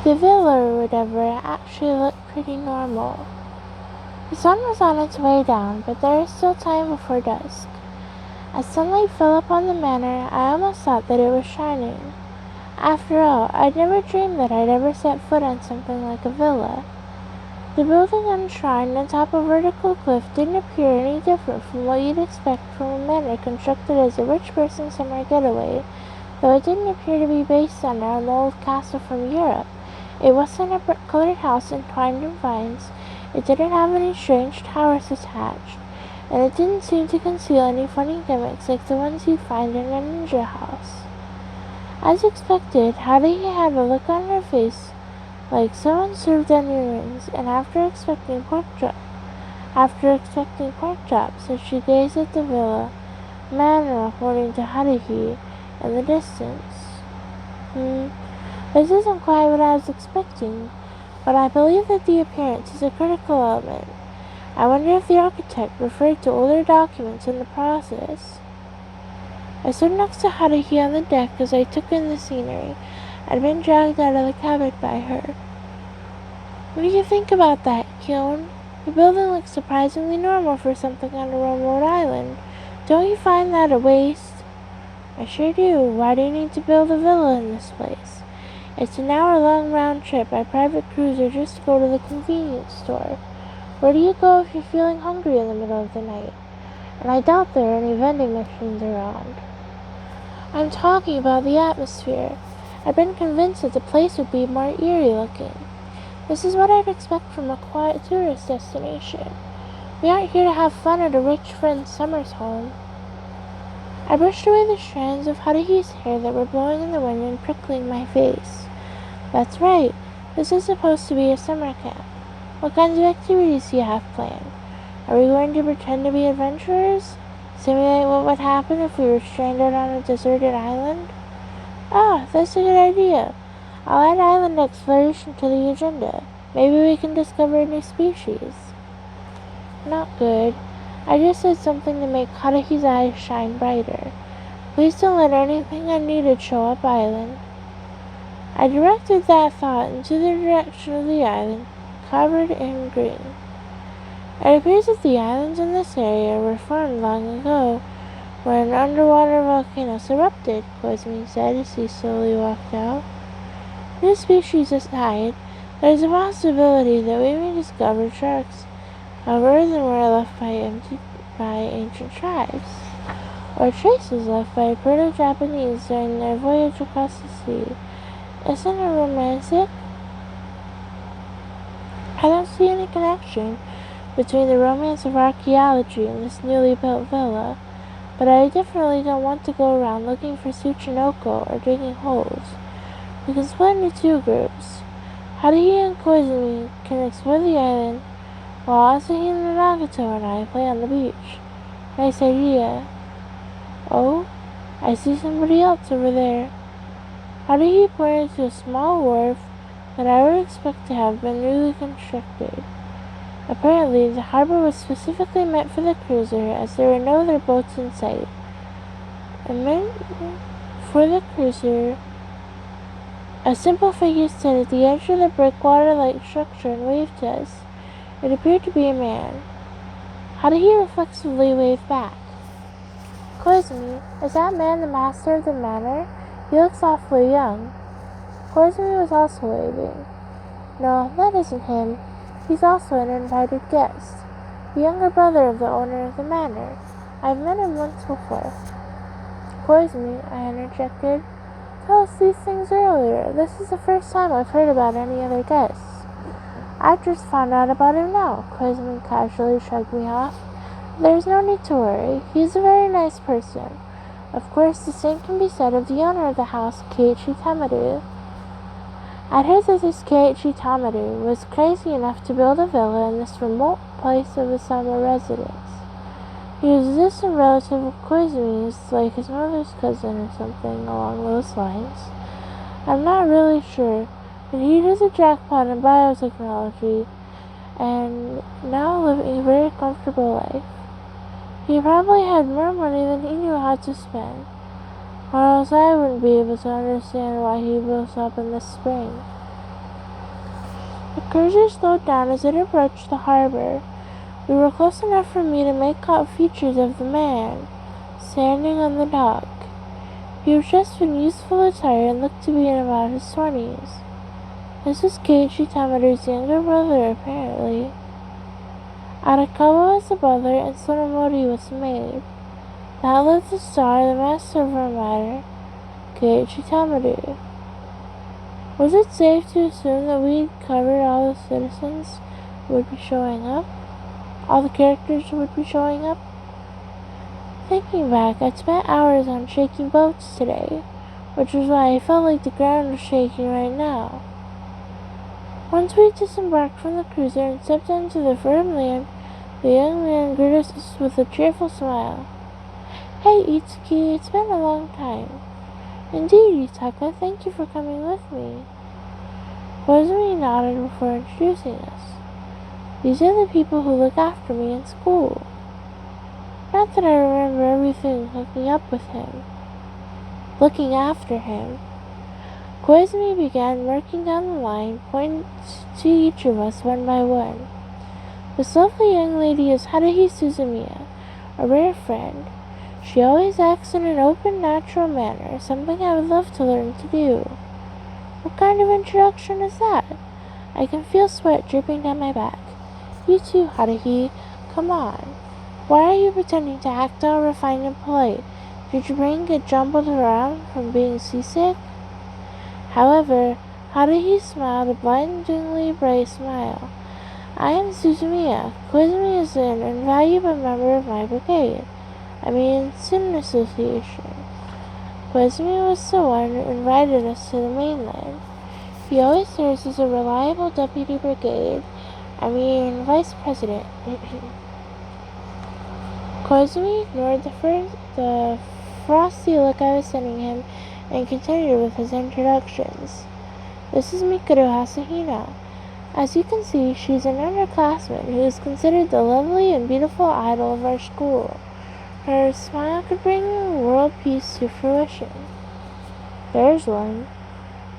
The villa or whatever actually looked pretty normal. The sun was on its way down, but there was still time before dusk. As sunlight fell upon the manor, I almost thought that it was shining. After all, I'd never dreamed that I'd ever set foot on something like a villa. The building enshrined atop a vertical cliff didn't appear any different from what you'd expect from a manor constructed as a rich person's summer getaway, though it didn't appear to be based on an old castle from Europe. It wasn't a brick-colored house entwined in vines, it didn't have any strange towers attached, and it didn't seem to conceal any funny gimmicks like the ones you'd find in a ninja house. As expected, Haruhi had a look on her face like someone served onion rings, and after expecting pork chops, as she gazed at the villa manor according to Haruhi in the distance. This isn't quite what I was expecting, but I believe that the appearance is a critical element. I wonder if the architect referred to older documents in the process. I stood next to Haruhi on the deck as I took in the scenery. I'd been dragged out of the cabin by her. What do you think about that, Kyon? The building looks surprisingly normal for something on a remote island. Don't you find that a waste? I sure do. Why do you need to build a villa in this place? It's an hour-long round trip by private cruiser just to go to the convenience store. Where do you go if you're feeling hungry in the middle of the night? And I doubt there are any vending machines around. I'm talking about the atmosphere. I've been convinced that the place would be more eerie looking. This is what I'd expect from a quiet tourist destination. We aren't here to have fun at a rich friend's summer's home. I brushed away the strands of Haruhi's hair that were blowing in the wind and prickling my face. That's right. This is supposed to be a summer camp. What kinds of activities do you have planned? Are we going to pretend to be adventurers? Simulate what would happen if we were stranded on a deserted island? Ah, that's a good idea. I'll add island exploration to the agenda. Maybe we can discover a new species. Not good. I just said something to make Haruhi's eyes shine brighter. Please don't let anything unneeded show up island. I directed that thought into the direction of the island, covered in green. It appears that the islands in this area were formed long ago, when underwater volcanoes erupted, Koizumi said as he slowly walked out. New species aside, there is a possibility that we may discover sharks of earthenware left by ancient tribes, or traces left by Proto-Japanese during their voyage across the sea. Isn't it romantic? I don't see any connection between the romance of archaeology and this newly built villa, but I definitely don't want to go around looking for Tsuchinoko or digging holes. We can split into two groups. Haruhi and Koizumi can explore the island, while Asahi and Nagato and I play on the beach. Nice idea. Oh, I see somebody else over there. Haruhi pointed to a small wharf that I would expect to have been newly constructed. Apparently, the harbor was specifically meant for the cruiser, as there were no other boats in sight. And meant for the cruiser, a simple figure stood at the edge of the breakwater-like structure and waved to us. It appeared to be a man. Haruhi reflexively waved back. Koizumi, is that man the master of the manor? He looks awfully young. Koizumi was also waving. No, that isn't him. He's also an invited guest, the younger brother of the owner of the manor. I've met him once before. Koizumi, I interjected, tell us these things earlier. This is the first time I've heard about any other guests. I've just found out about him now. Koizumi casually shrugged me off. There's no need to worry. He's a very nice person. Of course, the same can be said of the owner of the house, Keiichi Tamaru. I'd heard that this Keiichi Tamaru was crazy enough to build a villa in this remote place of a summer residence. He was a distant relative of Koizumi's, like his mother's cousin or something along those lines. I'm not really sure, but he is a jackpot in biotechnology, and now living a very comfortable life. He probably had more money than he knew how to spend, or else I wouldn't be able to understand why he built up in the spring. The cruiser slowed down as it approached the harbor. We were close enough for me to make out features of the man standing on the dock. He was dressed in youthful attire and looked to be in about his 20s. This was Keiichi Tamaru's younger brother, apparently. Arakawa was the butler and Sonomori was the maid. The head of the star, the master of our matter, Keiichi Tamaru. Was it safe to assume that we'd covered all the citizens who would be showing up? All the characters who would be showing up? Thinking back, I'd spent hours on shaking boats today, which was why I felt like the ground was shaking right now. Once we disembarked from the cruiser and stepped onto the firm land, the young man greeted us with a cheerful smile. Hey, Itsuki, it's been a long time. Indeed, Yutaka, thank you for coming with me. Koizumi nodded before introducing us. These are the people who look after me in school. Not that I remember everything looking after him. Koizumi began working down the line, pointing to each of us one by one. This lovely young lady is Haruhi Suzumiya, a rare friend. She always acts in an open, natural manner, something I would love to learn to do. What kind of introduction is that? I can feel sweat dripping down my back. You too, Haruhi. Come on. Why are you pretending to act all refined and polite? Did your brain get jumbled around from being seasick? However, Haruhi smiled a blindingly bright smile. I am Suzumiya. Koizumi is an invaluable member of my brigade. Student association. Koizumi was the one who invited us to the mainland. He always serves as a reliable deputy vice president. Koizumi ignored the frosty look I was sending him and continued with his introductions. This is Mikuru Hasahina. As you can see, she's an underclassman who is considered the lovely and beautiful idol of our school. Her smile could bring world peace to fruition. There's one.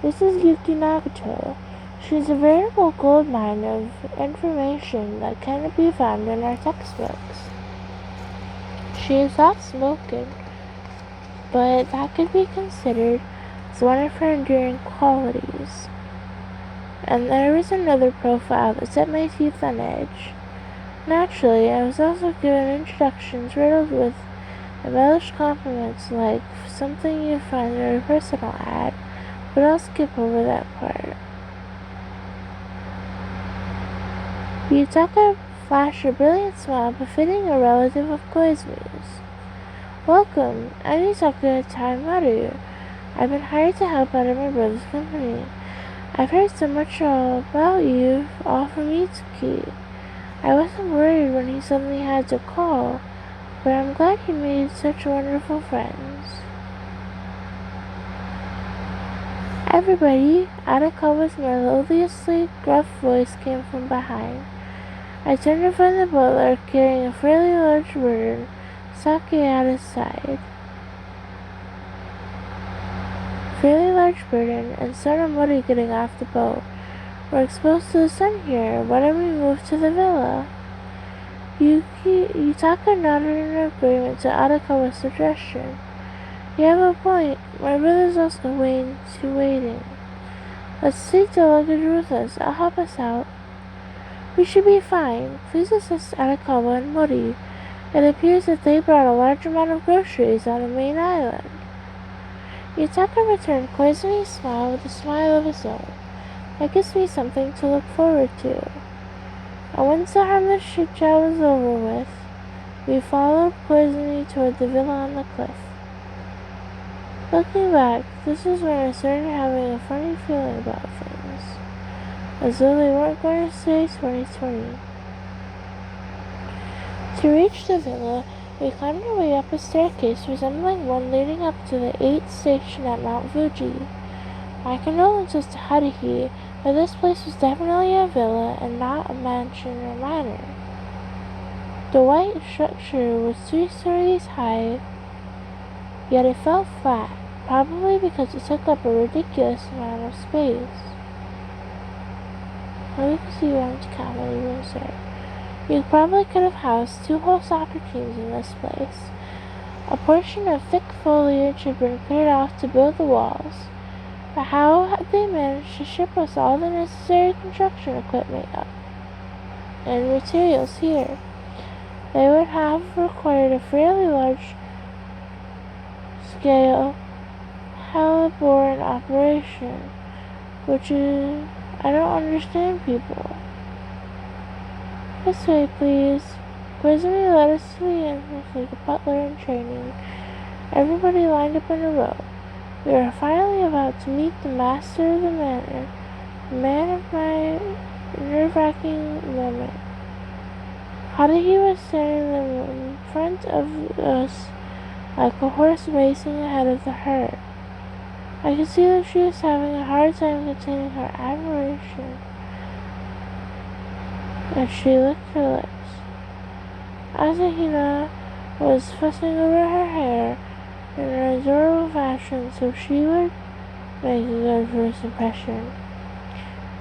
This is Yuki Nagato. She's a veritable goldmine of information that cannot be found in our textbooks. She is soft-spoken, but that could be considered as one of her enduring qualities. And there was another profile that set my teeth on edge. Naturally, I was also given introductions riddled with embellished compliments like something you'd find in a personal ad, but I'll skip over that part. Yutaka flashed a brilliant smile befitting a relative of Koizumi's. Welcome, I'm Yutaka Taimaru. I've been hired to help out at my brother's company. I've heard so much about you, all from Itsuki. I wasn't worried when he suddenly had to call, but I'm glad he made such wonderful friends. Everybody, Arakawa's melodiously gruff voice came from behind. I turned to find the butler carrying a fairly large burden, Sake at his side. And Sonomori getting off the boat. We're exposed to the sun here. Why don't we move to the villa? Yutaka nodded in agreement to Arakawa's suggestion. You have a point. My brother's also waiting. Let's take the luggage with us. I'll help us out. We should be fine. Please assist Arakawa and Mori. It appears that they brought a large amount of groceries on the main island. Yutaka returned Koizumi's smile with a smile of his own. That gives me something to look forward to. And once the harmless chit-chat was over with, we followed Koizumi toward the villa on the cliff. Looking back, this is when I started having a funny feeling about things, as though they weren't going to stay 2020. To reach the villa, we climbed our way up a staircase resembling one leading up to the 8th station at Mount Fuji. My condolences to Haruhi, but this place was definitely a villa and not a mansion or manor. The white structure was 3 stories high, yet it felt flat, probably because it took up a ridiculous amount of space. Or we could see your empty comedy room, sir. You probably could have housed 2 whole soccer teams in this place. A portion of thick foliage had been cleared off to build the walls. But how had they managed to ship us all the necessary construction equipment and materials here? They would have required a fairly large-scale heliborne operation, which is... I don't understand people. This way, please. Quizzme led us to the entrance like a butler in training. Everybody lined up in a row. We were finally about to meet the master of the manor, the man of my nerve-wracking moment. Haruhi was standing in front of us like a horse racing ahead of the herd. I could see that she was having a hard time containing her admiration as she licked her lips. Asahina was fussing over her hair in an adorable fashion so she would make a good first impression.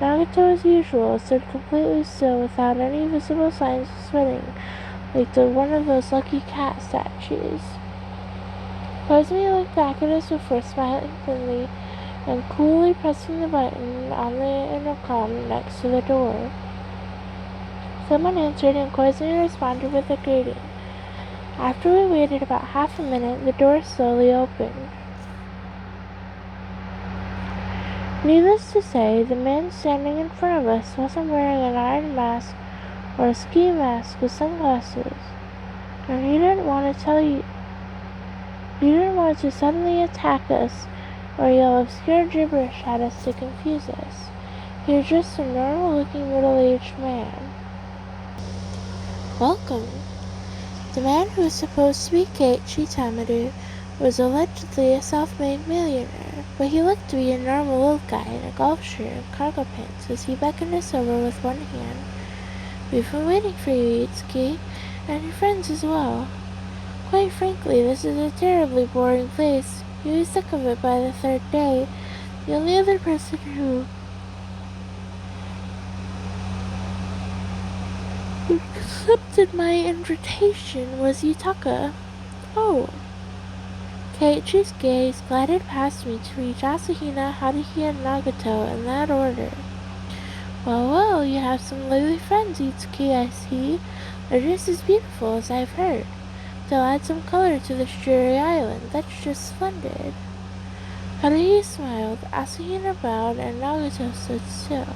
Nagato, as usual, stood completely still without any visible signs of sweating, like one of those lucky cat statues. Quizzme looked back at us before smiling thinly and coolly pressing the button on the intercom next to the door. Someone answered and Quizzme responded with a greeting. After we waited about half a minute, the door slowly opened. Needless to say, the man standing in front of us wasn't wearing an iron mask or a ski mask with sunglasses, and he didn't want to suddenly attack us or yell obscure gibberish at us to confuse us. He was just a normal-looking middle-aged man. Welcome. The man who was supposed to be Keiichi Tamaru was allegedly a self-made millionaire, but he looked to be a normal old guy in a golf shirt and cargo pants as he beckoned us over with one hand. We've been waiting for you, Itsuki, and your friends as well. Quite frankly, this is a terribly boring place. You'll be sick of it by the 3rd day. The only other person who accepted my invitation was Yutaka. Oh. Keiichi's gaze glided past me to reach Asahina, Haruhi, and Nagato in that order. Well, you have some lovely friends, Itsuki, I see. They're just as beautiful as I've heard. They'll add some color to this dreary island. That's just splendid. Haruhi smiled, Asahina bowed, and Nagato stood still.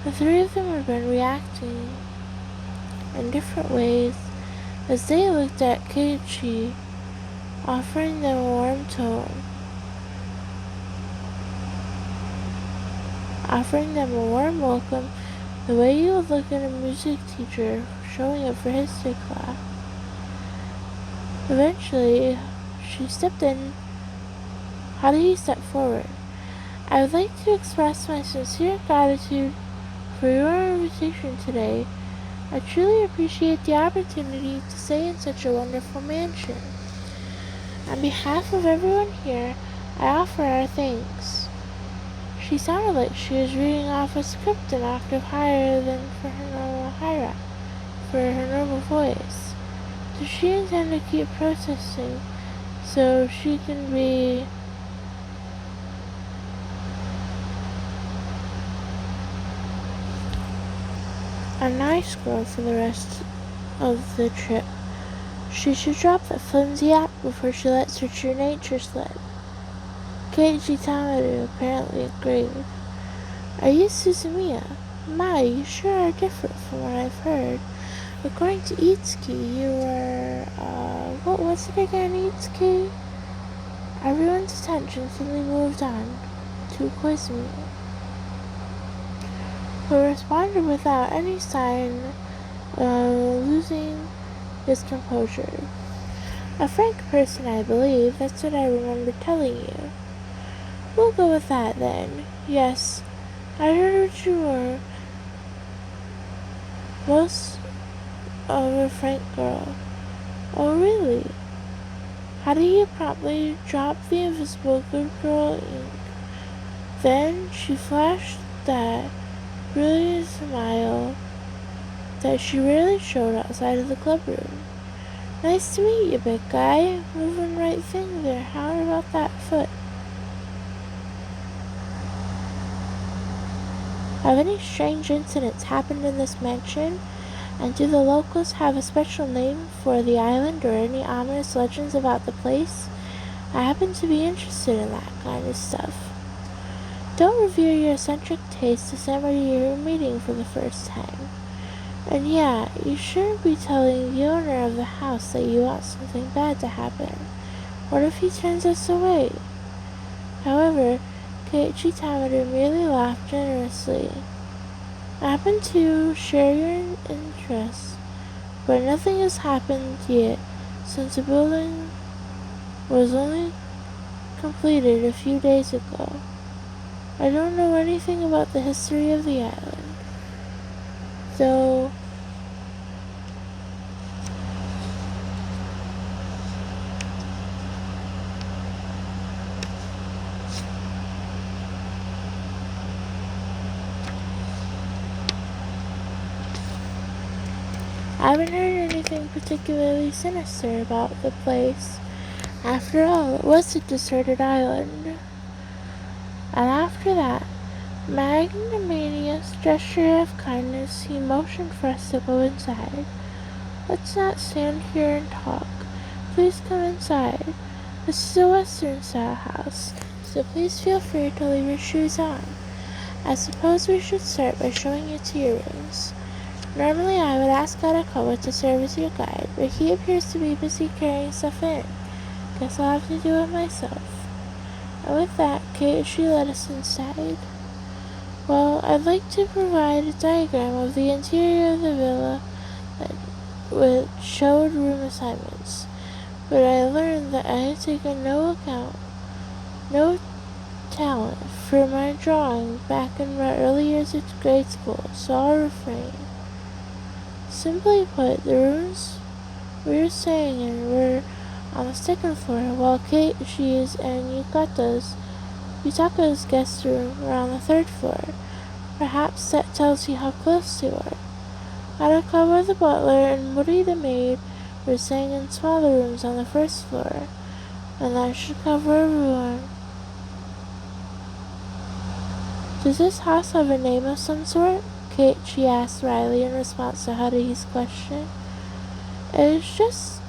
The 3 of them had been reacting in different ways as they looked at Keiichi, offering them a warm tone, offering them a warm welcome, the way you would look at a music teacher showing up for history class. Eventually, she stepped in. Haruhi stepped forward. I would like to express my sincere gratitude for your invitation today. I truly appreciate the opportunity to stay in such a wonderful mansion. On behalf of everyone here, I offer our thanks. She sounded like she was reading off a script an octave higher than for her normal voice. Does she intend to keep protesting so she can be a nice girl for the rest of the trip? She should drop that flimsy act before she lets her true nature slip. Keiichi Tamaru apparently agreed. Are you Suzumiya? My, you sure are different from what I've heard. According to Itsuki, you were, what was it again, Itsuki? Everyone's attention suddenly moved on to Quizzme, who responded without any sign of losing his composure. A frank person, I believe. That's what I remember telling you. We'll go with that, then. Yes, I heard what you were. Most of a frank girl. Oh, really? How do you promptly drop the invisible good girl ink? Then she flashed that brilliant smile that she rarely showed outside of the clubroom. Nice to meet you, big guy. Moving right thing there. How about that foot? Have any strange incidents happened in this mansion? And do the locals have a special name for the island or any ominous legends about the place? I happen to be interested in that kind of stuff. Don't reveal your eccentric taste to somebody you're meeting for the first time. And yeah, you shouldn't be telling the owner of the house that you want something bad to happen. What if he turns us away? However, Keiichi Tamada merely laughed generously. I happen to share your interests, but nothing has happened yet since the building was only completed a few days ago. I don't know anything about the history of the island, though I haven't heard anything particularly sinister about the place. After all, it was a deserted island. And after that magnanimous gesture of kindness, he motioned for us to go inside. Let's not stand here and talk. Please come inside. This is a Western-style house, so please feel free to leave your shoes on. I suppose we should start by showing you to your rooms. Normally I would ask Arakawa to serve as your guide, but he appears to be busy carrying stuff in. Guess I'll have to do it myself. And with that, Keiichi led us inside. Well, I'd like to provide a diagram of the interior of the villa which showed room assignments, but I learned that I had taken no talent for my drawing back in my early years of grade school, so I'll refrain. Simply put, the rooms we were staying in were on the second floor, while Keiichi's and Yutaka's guest room were on the third floor. Perhaps that tells you how close they were. Arakawa the butler and Mori the maid were staying in smaller rooms on the first floor, and that should cover everyone. Does this house have a name of some sort? Keiichi asked Riley in response to Haruhi's question. It is just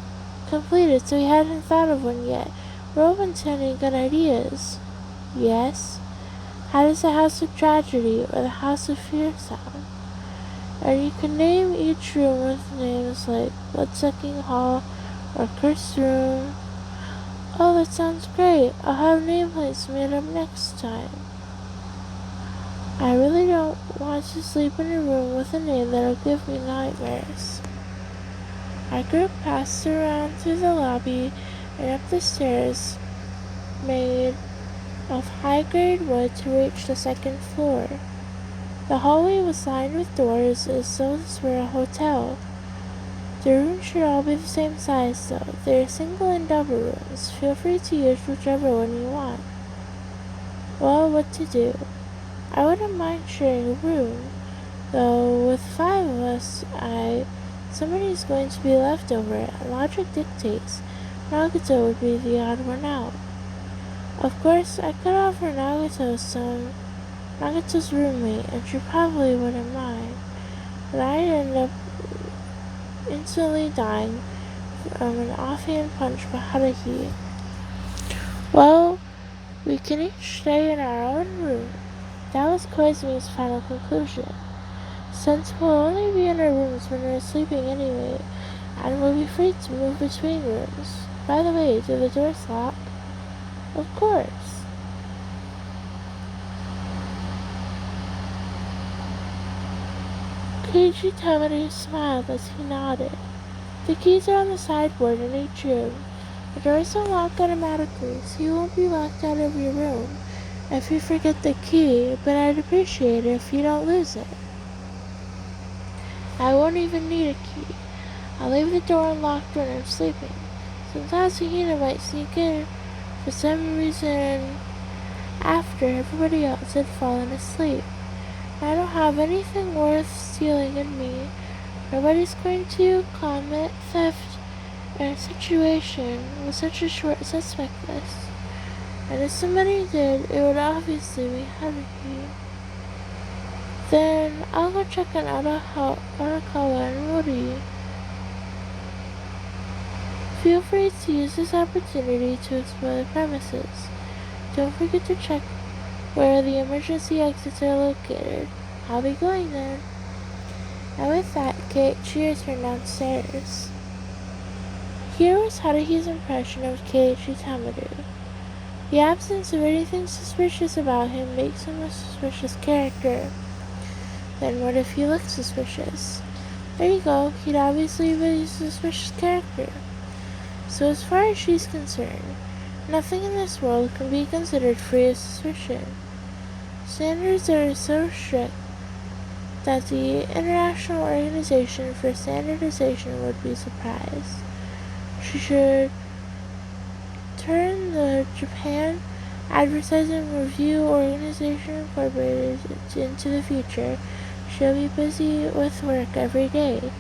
completed, so we hadn't thought of one yet. We're open to any good ideas. Yes? How does the House of Tragedy or the House of Fear sound? And you can name each room with names like Bloodsucking Hall or Cursed Room. Oh, that sounds great. I'll have nameplates made up next time. I really don't want to sleep in a room with a name that'll give me nightmares. Our group passed around through the lobby and up the stairs made of high-grade wood to reach the second floor. The hallway was lined with doors as though this were a hotel. The rooms should all be the same size though. They are single and double rooms. Feel free to use whichever one you want. Well, what to do? I wouldn't mind sharing a room, though with 5 of us, somebody's going to be left over, and logic dictates Nagato would be the odd one out. Of course, I could offer Nagato's roommate, and she probably wouldn't mind, but I'd end up instantly dying from an offhand punch by Haruhi. Well, we can each stay in our own room. That was Koizumi's final conclusion. Since we'll only be in our rooms when we're sleeping anyway, and we'll be free to move between rooms. By the way, do the doors lock? Of course. Keiichi Tamada smiled as he nodded. The keys are on the sideboard in each room. The doors don't lock automatically, so you won't be locked out of your room if you forget the key, but I'd appreciate it if you don't lose it. I won't even need a key. I'll leave the door unlocked when I'm sleeping. Sometimes Hina might sneak in for some reason after everybody else had fallen asleep. I don't have anything worth stealing in me. Nobody's going to commit theft in a situation with such a short suspect list. And if somebody did, it would obviously be Haruki. Then I'll go check on Arakawa and Mori. Feel free to use this opportunity to explore the premises. Don't forget to check where the emergency exits are located. I'll be going then. And with that, Keiichi returned downstairs. Here was Haruhi's impression of Keiichi Tamadu. The absence of anything suspicious about him makes him a suspicious character. Then what if he looked suspicious? There you go, he'd obviously be a suspicious character. So as far as she's concerned, nothing in this world can be considered free of suspicion. Standards are so strict that the International Organization for Standardization would be surprised. She should turn the Japan Advertising Review Organization Incorporated into the future. She'll be busy with work every day.